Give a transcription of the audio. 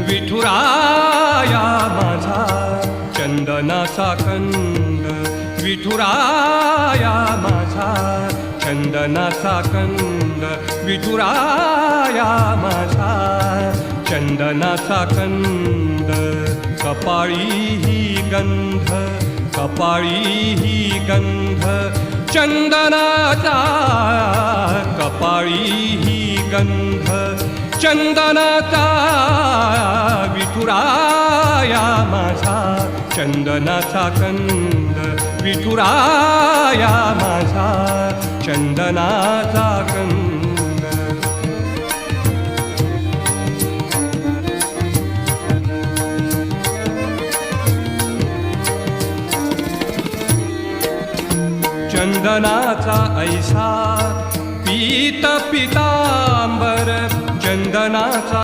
विठुराया माझा चंदनाचा कंद, विठुराया माझा चंदनाचा कंद, विठुराया माझा चंदनाचा कंद. कपाळी ही गंध, कपाळी ही गंध चंदनाचा, कपाळी ही गंध चंदनाचा. विठुराया माझा चंदनाचा कंद, विठुराया माझा चंदनाचा कंद. चंदनाचा ऐसा पीत पितांबर, चंदनाचा